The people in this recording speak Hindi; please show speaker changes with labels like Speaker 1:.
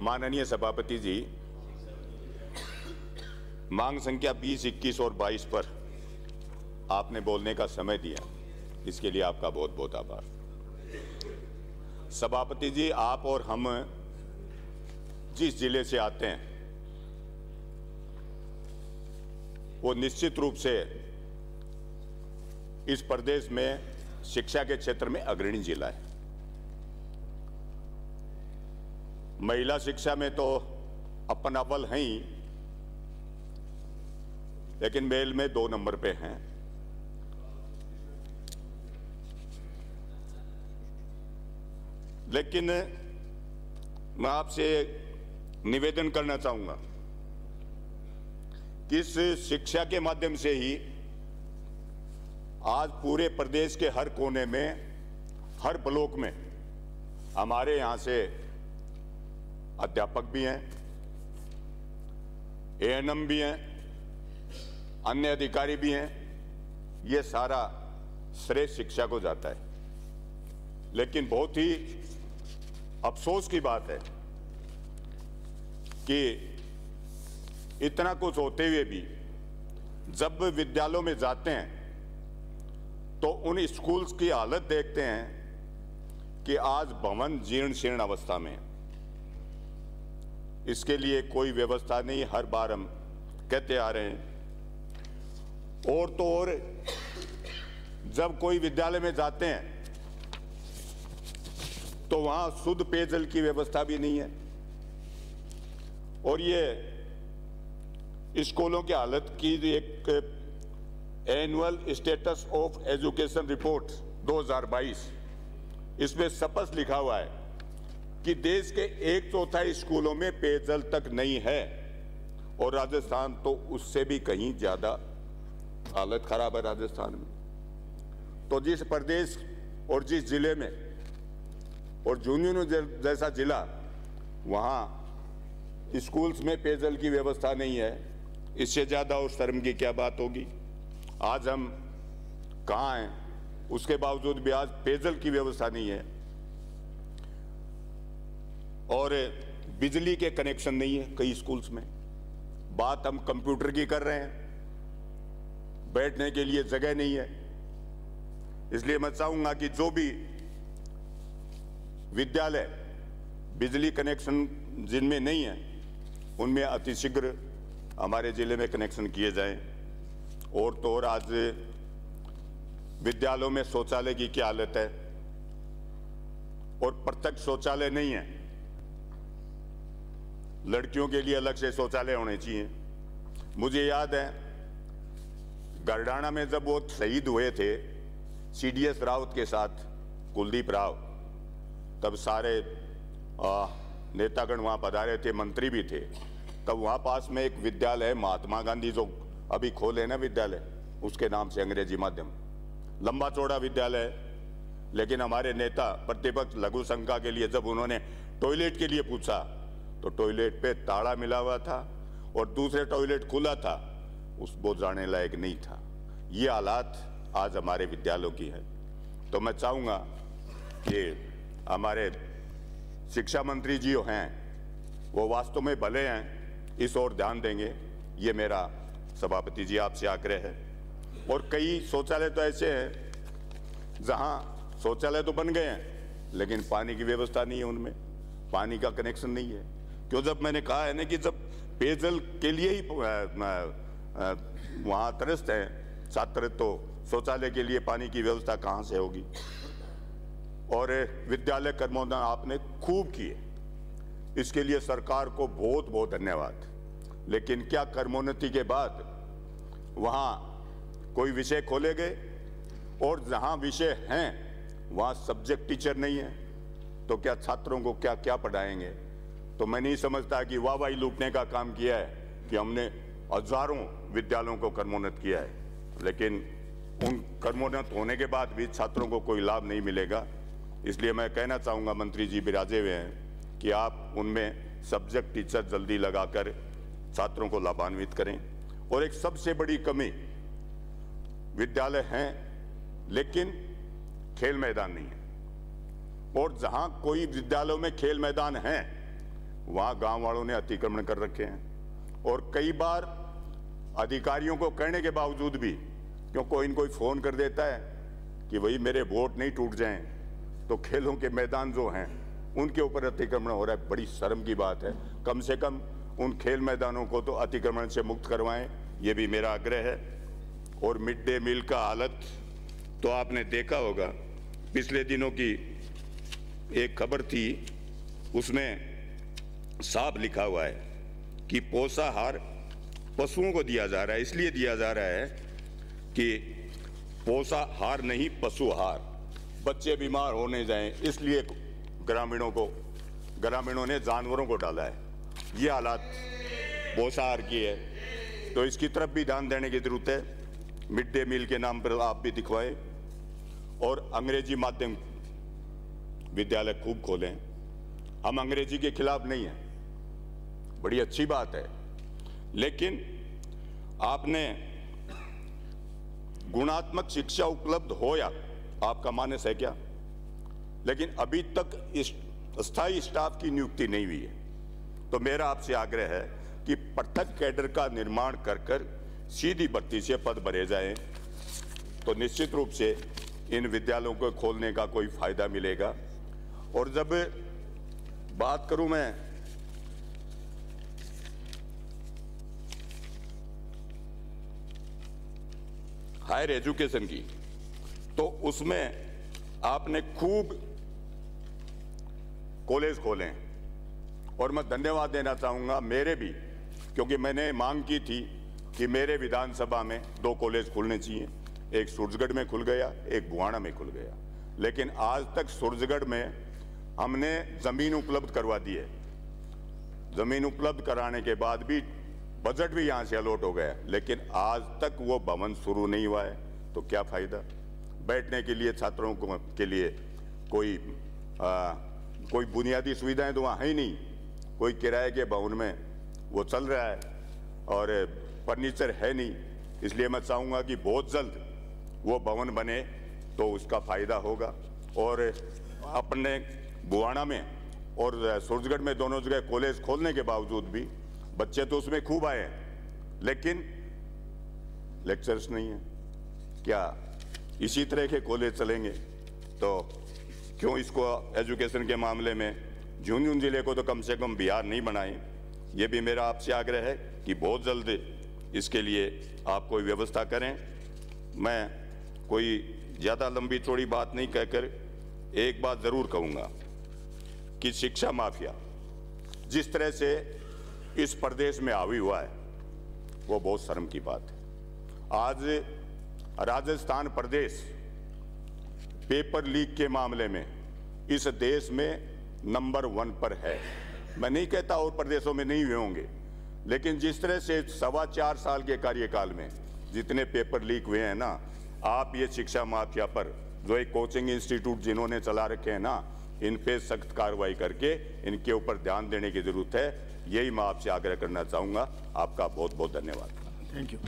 Speaker 1: माननीय सभापति जी, मांग संख्या 20, 21 और 22 पर आपने बोलने का समय दिया, इसके लिए आपका बहुत बहुत आभार। सभापति जी, आप और हम जिस जिले से आते हैं वो निश्चित रूप से इस प्रदेश में शिक्षा के क्षेत्र में अग्रणी जिला है। महिला शिक्षा में तो अपन अव्वल हैं ही, लेकिन मेल में 2 नंबर पे हैं। लेकिन मैं आपसे निवेदन करना चाहूंगा कि इस शिक्षा के माध्यम से ही आज पूरे प्रदेश के हर कोने में, हर ब्लॉक में हमारे यहाँ से अध्यापक भी हैं, एएनएम भी हैं, अन्य अधिकारी भी हैं। ये सारा श्रेय शिक्षा को जाता है। लेकिन बहुत ही अफसोस की बात है कि इतना कुछ होते हुए भी जब विद्यालयों में जाते हैं तो उन स्कूल्स की हालत देखते हैं कि आज भवन जीर्ण शीर्ण अवस्था में है। इसके लिए कोई व्यवस्था नहीं, हर बार हम कहते आ रहे हैं। और तो और जब कोई विद्यालय में जाते हैं तो वहां शुद्ध पेयजल की व्यवस्था भी नहीं है। और ये स्कूलों की हालत की एक annual status of education report 2022, इसमें स्पष्ट लिखा हुआ है कि देश के 1/4 स्कूलों में पेयजल तक नहीं है, और राजस्थान तो उससे भी कहीं ज्यादा हालत खराब है राजस्थान में। तो जिस प्रदेश और जिस जिले में, और झुंझुनू जैसा जिला, वहां स्कूल्स में पेयजल की व्यवस्था नहीं है, इससे ज्यादा और शर्म की क्या बात होगी। आज हम कहाँ हैं, उसके बावजूद भी आज पेयजल की व्यवस्था नहीं है, और बिजली के कनेक्शन नहीं है कई स्कूल्स में। बात हम कंप्यूटर की कर रहे हैं, बैठने के लिए जगह नहीं है। इसलिए मैं चाहूंगा कि जो भी विद्यालय बिजली कनेक्शन जिनमें नहीं है, उनमें अतिशीघ्र हमारे जिले में कनेक्शन किए जाएं। और तो और आज विद्यालयों में शौचालय की क्या हालत है, और प्रत्यक्ष शौचालय नहीं है। लड़कियों के लिए अलग से शौचालय होने चाहिए। मुझे याद है गरडाना में जब वो शहीद हुए थे सीडीएस रावत के साथ, कुलदीप राव, तब सारे नेतागण वहां पधारे थे, मंत्री भी थे। तब वहां पास में एक विद्यालय है, महात्मा गांधी जो अभी खोले ना विद्यालय, उसके नाम से अंग्रेजी माध्यम, लंबा चौड़ा विद्यालय है। लेकिन हमारे नेता प्रतिपक्ष लघु शंका के लिए जब उन्होंने टॉयलेट के लिए पूछा तो टॉयलेट पे ताला मिला हुआ था और दूसरे टॉयलेट खुला था, वो जाने लायक नहीं था। ये हालात आज हमारे विद्यालयों की है। तो मैं चाहूंगा कि हमारे शिक्षा मंत्री जी हैं, वो वास्तव में भले हैं, इस ओर ध्यान देंगे, ये मेरा सभापति जी आपसे आग्रह है। और कई शौचालय तो ऐसे हैं जहां शौचालय तो बन गए हैं लेकिन पानी की व्यवस्था नहीं है, उनमें पानी का कनेक्शन नहीं है। क्यों, जब मैंने कहा है ना कि जब पेयजल के लिए ही वहां त्रस्त हैं छात्र, तो शौचालय के लिए पानी की व्यवस्था कहां से होगी। और विद्यालय कर्मोन्नति आपने खूब किए, इसके लिए सरकार को बहुत बहुत धन्यवाद। लेकिन क्या कर्मोन्नति के बाद वहां कोई विषय खोले गए, और जहां विषय हैं वहां सब्जेक्ट टीचर नहीं है, तो क्या छात्रों को क्या क्या पढ़ाएंगे। तो मैं नहीं समझता कि वाहवाही लूटने का काम किया है कि हमने हजारों विद्यालयों को कर्मोन्नत किया है, लेकिन उन कर्मोन्नत होने के बाद भी छात्रों को कोई लाभ नहीं मिलेगा। इसलिए मैं कहना चाहूँगा, मंत्री जी विराजे हुए हैं, कि आप उनमें सब्जेक्ट टीचर जल्दी लगाकर छात्रों को लाभान्वित करें। और एक सबसे बड़ी कमी, विद्यालय हैं लेकिन खेल मैदान नहीं है, और जहां कोई विद्यालयों में खेल मैदान है वहाँ गांव वालों ने अतिक्रमण कर रखे हैं। और कई बार अधिकारियों को कहने के बावजूद भी, क्यों कोई फ़ोन कर देता है कि भाई मेरे वोट नहीं टूट जाएं, तो खेलों के मैदान जो हैं उनके ऊपर अतिक्रमण हो रहा है। बड़ी शर्म की बात है। कम से कम उन खेल मैदानों को तो अतिक्रमण से मुक्त करवाएं, ये भी मेरा आग्रह है। और मिड डे मील का हालत तो आपने देखा होगा, पिछले दिनों की एक खबर थी, उसमें साफ लिखा हुआ है कि पोषाहार पशुओं को दिया जा रहा है। इसलिए दिया जा रहा है कि पोषाहार नहीं पशुहार, बच्चे बीमार होने जाएं, इसलिए ग्रामीणों ने जानवरों को डाला है। ये हालात पोषाहार की है, तो इसकी तरफ भी ध्यान देने की जरूरत है। मिड डे मील के नाम पर आप भी दिखवाएं और अंग्रेजी माध्यम विद्यालय खूब खोलें। हम अंग्रेजी के खिलाफ नहीं हैं, बड़ी अच्छी बात है, लेकिन आपने गुणात्मक शिक्षा उपलब्ध हो या आपका मानस है क्या? लेकिन अभी तक इस स्थायी स्टाफ की नियुक्ति नहीं हुई है। तो मेरा आपसे आग्रह है कि पृथक कैडर का निर्माण कर सीधी भर्ती से पद भरे जाएं, तो निश्चित रूप से इन विद्यालयों को खोलने का कोई फायदा मिलेगा। और जब बात करूं मैं हायर एजुकेशन की, तो उसमें आपने खूब कॉलेज खोले और मैं धन्यवाद देना चाहूंगा मेरे भी, क्योंकि मैंने मांग की थी कि मेरे विधानसभा में 2 कॉलेज खुलने चाहिए। एक सूरजगढ़ में खुल गया, एक बुहाना में खुल गया, लेकिन आज तक सूरजगढ़ में हमने जमीन उपलब्ध करवा दी है। जमीन उपलब्ध कराने के बाद भी बजट भी यहाँ से अलॉट हो गया, लेकिन आज तक वो भवन शुरू नहीं हुआ है। तो क्या फायदा? बैठने के लिए छात्रों के लिए कोई बुनियादी सुविधाएं तो वहाँ है ही नहीं। कोई किराए के भवन में वो चल रहा है और फर्नीचर है नहीं। इसलिए मैं चाहूँगा कि बहुत जल्द वो भवन बने तो उसका फायदा होगा। और अपने बुहाना में और सूरजगढ़ में दोनों जगह कॉलेज खोलने के बावजूद भी बच्चे तो उसमें खूब आए हैं, लेकिन लेक्चर्स नहीं है। क्या इसी तरह के कॉलेज चलेंगे? तो क्यों इसको एजुकेशन के मामले में झुंझुनू जिले को तो कम से कम बिहार नहीं बनाएं? ये भी मेरा आपसे आग्रह है कि बहुत जल्द इसके लिए आप कोई व्यवस्था करें। मैं कोई ज़्यादा लंबी चौड़ी बात नहीं कहकर एक बात ज़रूर कहूँगा कि शिक्षा माफिया जिस तरह से इस प्रदेश में हावी हुआ है, वो बहुत शर्म की बात है। आज राजस्थान प्रदेश पेपर लीक के मामले में इस देश में नंबर 1 पर है। मैं नहीं कहता और प्रदेशों में नहीं हुए होंगे, लेकिन जिस तरह से 4.25 साल के कार्यकाल में जितने पेपर लीक हुए हैं ना, आप ये शिक्षा माफिया पर जो एक कोचिंग इंस्टीट्यूट जिन्होंने चला रखे हैं ना, इन पे सख्त कार्रवाई करके इनके ऊपर ध्यान देने की जरूरत है। यही मैं आपसे आग्रह करना चाहूँगा। आपका बहुत बहुत धन्यवाद।
Speaker 2: Thank you.